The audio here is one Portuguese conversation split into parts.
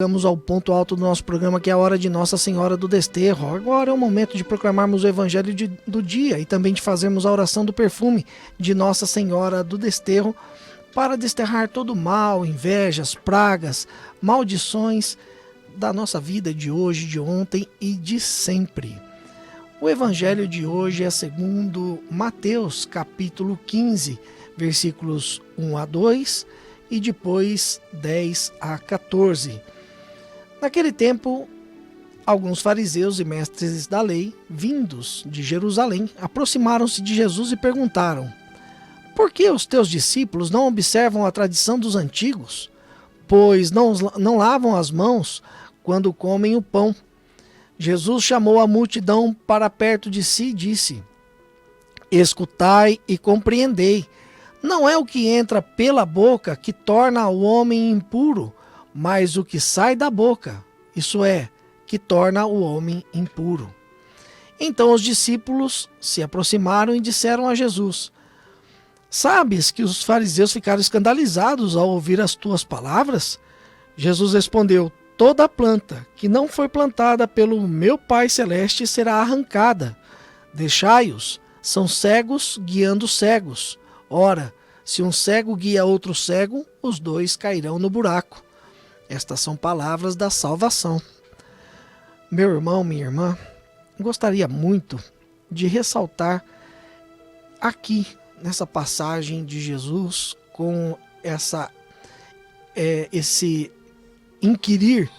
Chegamos ao ponto alto do nosso programa, que é a hora de Nossa Senhora do Desterro. Agora é o momento de proclamarmos o Evangelho do dia e também de fazermos a oração do perfume de Nossa Senhora do Desterro para desterrar todo o mal, invejas, pragas, maldições da nossa vida de hoje, de ontem e de sempre. O Evangelho de hoje é segundo Mateus, capítulo 15, versículos 1 a 2 e depois 10 a 14. Naquele tempo, alguns fariseus e mestres da lei, vindos de Jerusalém, aproximaram-se de Jesus e perguntaram: por que os teus discípulos não observam a tradição dos antigos, pois não lavam as mãos quando comem o pão? Jesus chamou a multidão para perto de si e disse: escutai e compreendei. Não é o que entra pela boca que torna o homem impuro, mas o que sai da boca, isso é, que torna o homem impuro. Então os discípulos se aproximaram e disseram a Jesus: sabes que os fariseus ficaram escandalizados ao ouvir as tuas palavras? Jesus respondeu: toda planta que não foi plantada pelo meu Pai Celeste será arrancada. Deixai-os, são cegos guiando cegos. Ora, se um cego guia outro cego, os dois cairão no buraco. Estas são palavras da salvação. Meu irmão, minha irmã, gostaria muito de ressaltar aqui, nessa passagem de Jesus, com esse inquirir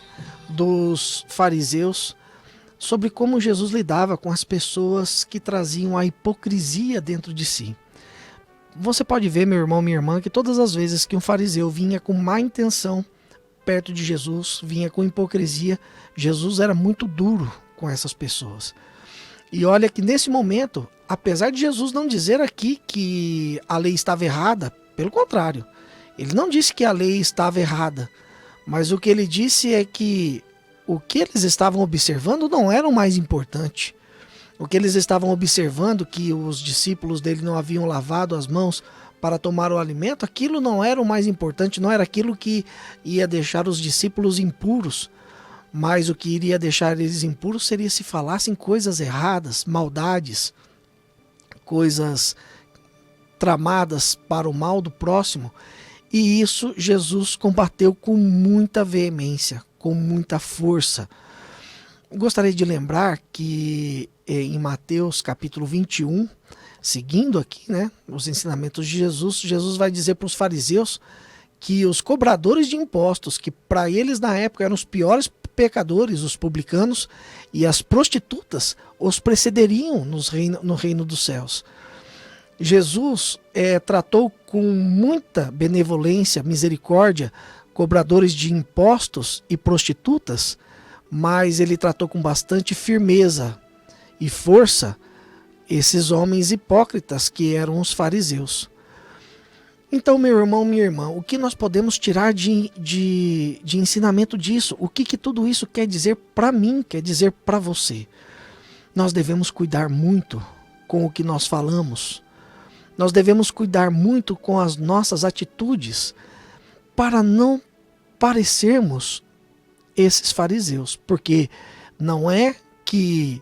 dos fariseus sobre como Jesus lidava com as pessoas que traziam a hipocrisia dentro de si. Você pode ver, meu irmão, minha irmã, que todas as vezes que um fariseu vinha com má intenção perto de Jesus, vinha com hipocrisia, Jesus era muito duro com essas pessoas. E olha que nesse momento, apesar de Jesus não dizer aqui que a lei estava errada, pelo contrário, ele não disse que a lei estava errada, mas o que ele disse é que o que eles estavam observando não era o mais importante. O que eles estavam observando, que os discípulos dele não haviam lavado as mãos para tomar o alimento, aquilo não era o mais importante, não era aquilo que ia deixar os discípulos impuros, mas o que iria deixar eles impuros seria se falassem coisas erradas, maldades, coisas tramadas para o mal do próximo, e isso Jesus combateu com muita veemência, com muita força. Gostaria de lembrar que em Mateus capítulo 21, seguindo aqui, os ensinamentos de Jesus, Jesus vai dizer para os fariseus que os cobradores de impostos, que para eles na época eram os piores pecadores, os publicanos, e as prostitutas os precederiam no reino dos céus. Jesus tratou com muita benevolência, misericórdia, cobradores de impostos e prostitutas, mas ele tratou com bastante firmeza e força esses homens hipócritas que eram os fariseus. Então, meu irmão, minha irmã, o que nós podemos tirar de ensinamento disso? O que tudo isso quer dizer para mim, quer dizer para você? Nós devemos cuidar muito com o que nós falamos. Nós devemos cuidar muito com as nossas atitudes para não parecermos esses fariseus, porque não é que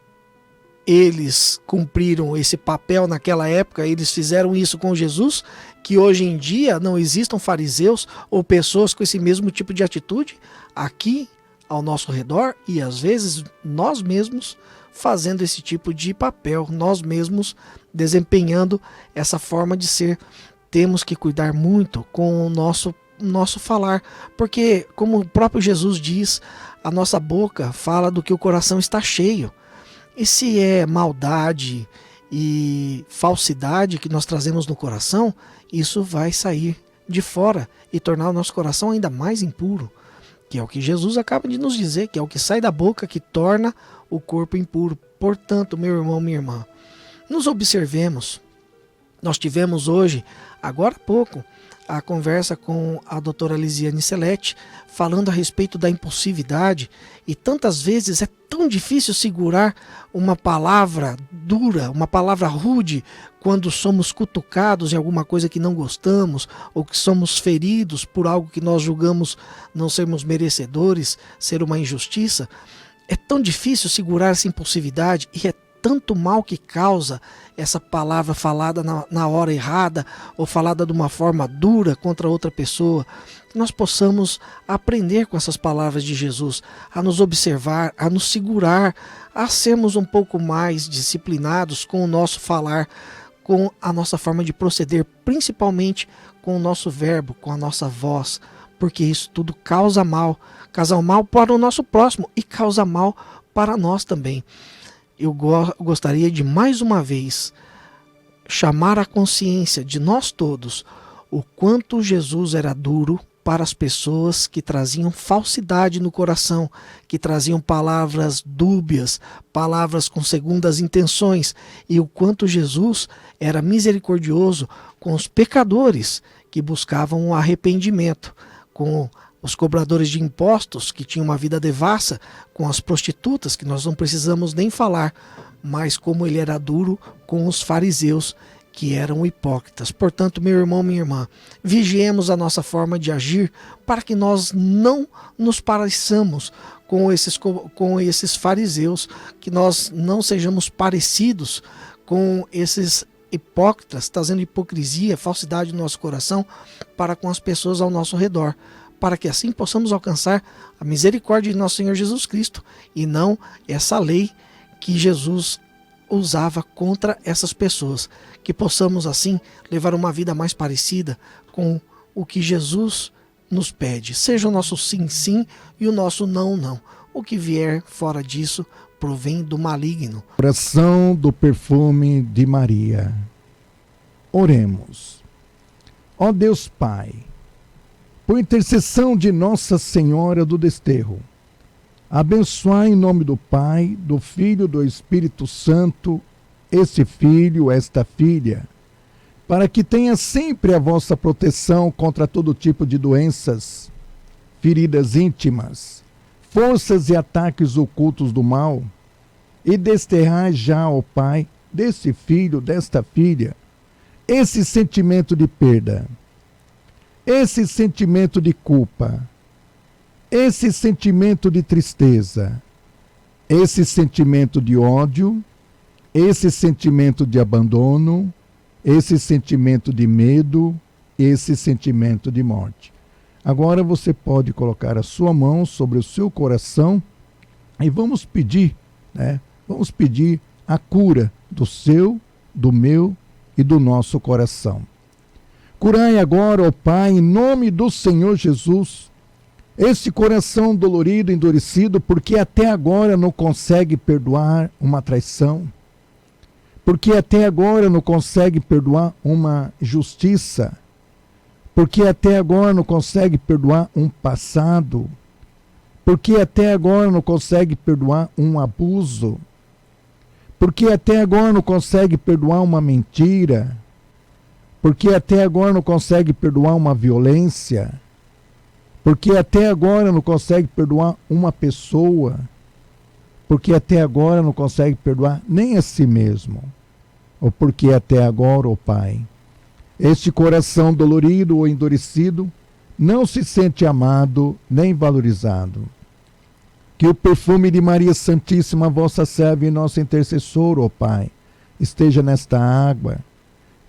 eles cumpriram esse papel naquela época, eles fizeram isso com Jesus, que hoje em dia não existam fariseus ou pessoas com esse mesmo tipo de atitude aqui ao nosso redor, e às vezes nós mesmos fazendo esse tipo de papel, nós mesmos desempenhando essa forma de ser. Temos que cuidar muito com o nosso falar, porque como o próprio Jesus diz, a nossa boca fala do que o coração está cheio. E se é maldade e falsidade que nós trazemos no coração, isso vai sair de fora e tornar o nosso coração ainda mais impuro, que é o que Jesus acaba de nos dizer, que é o que sai da boca que torna o corpo impuro. Portanto, meu irmão, minha irmã, nos observemos. Nós tivemos hoje, agora há pouco, a conversa com a doutora Lisiane Celete, falando a respeito da impulsividade, e tantas vezes é tão difícil segurar uma palavra dura, uma palavra rude, quando somos cutucados em alguma coisa que não gostamos, ou que somos feridos por algo que nós julgamos não sermos merecedores, ser uma injustiça. É tão difícil segurar essa impulsividade e é tanto mal que causa essa palavra falada na hora errada ou falada de uma forma dura contra outra pessoa. Que nós possamos aprender com essas palavras de Jesus, a nos observar, a nos segurar, a sermos um pouco mais disciplinados com o nosso falar, com a nossa forma de proceder, principalmente com o nosso verbo, com a nossa voz, porque isso tudo causa mal para o nosso próximo e causa mal para nós também. Eu gostaria de mais uma vez chamar a consciência de nós todos o quanto Jesus era duro para as pessoas que traziam falsidade no coração, que traziam palavras dúbias, palavras com segundas intenções, e o quanto Jesus era misericordioso com os pecadores que buscavam o arrependimento, com os cobradores de impostos que tinham uma vida devassa, com as prostitutas, que nós não precisamos nem falar, mas como ele era duro com os fariseus, que eram hipócritas. Portanto, meu irmão, minha irmã, vigiemos a nossa forma de agir para que nós não nos pareçamos com esses fariseus, que nós não sejamos parecidos com esses hipócritas, trazendo hipocrisia, falsidade no nosso coração para com as pessoas ao nosso redor, para que assim possamos alcançar a misericórdia de nosso Senhor Jesus Cristo e não essa lei que Jesus usava contra essas pessoas. Que possamos assim levar uma vida mais parecida com o que Jesus nos pede. Seja o nosso sim, sim e o nosso não, não. O que vier fora disso provém do maligno. Oração do perfume de Maria. Oremos. Ó Deus Pai, por intercessão de Nossa Senhora do Desterro, abençoai em nome do Pai, do Filho e do Espírito Santo, esse filho, esta filha, para que tenha sempre a vossa proteção contra todo tipo de doenças, feridas íntimas, forças e ataques ocultos do mal, e desterrai já, ó Pai, desse filho, desta filha, esse sentimento de perda, esse sentimento de culpa, esse sentimento de tristeza, esse sentimento de ódio, esse sentimento de abandono, esse sentimento de medo, esse sentimento de morte. Agora você pode colocar a sua mão sobre o seu coração e vamos pedir, Vamos pedir a cura do seu, do meu e do nosso coração. Curai agora, ó Pai, em nome do Senhor Jesus, esse coração dolorido, endurecido, porque até agora não consegue perdoar uma traição, porque até agora não consegue perdoar uma injustiça, porque até agora não consegue perdoar um passado, porque até agora não consegue perdoar um abuso, porque até agora não consegue perdoar uma mentira, porque até agora não consegue perdoar uma violência, porque até agora não consegue perdoar uma pessoa, porque até agora não consegue perdoar nem a si mesmo, ou porque até agora, ó Pai, este coração dolorido ou endurecido não se sente amado nem valorizado. Que o perfume de Maria Santíssima, vossa serva e nossa intercessora, ó Pai, esteja nesta água,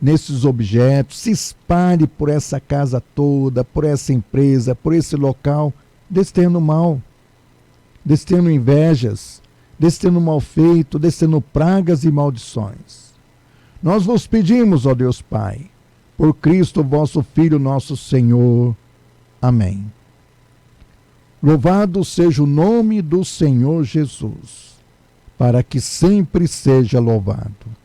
nesses objetos, se espalhe por essa casa toda, por essa empresa, por esse local, destendo mal, destendo invejas, destendo mal feito, destendo pragas e maldições. Nós vos pedimos, ó Deus Pai, por Cristo vosso Filho, nosso Senhor. Amém. Louvado seja o nome do Senhor Jesus, para que sempre seja louvado.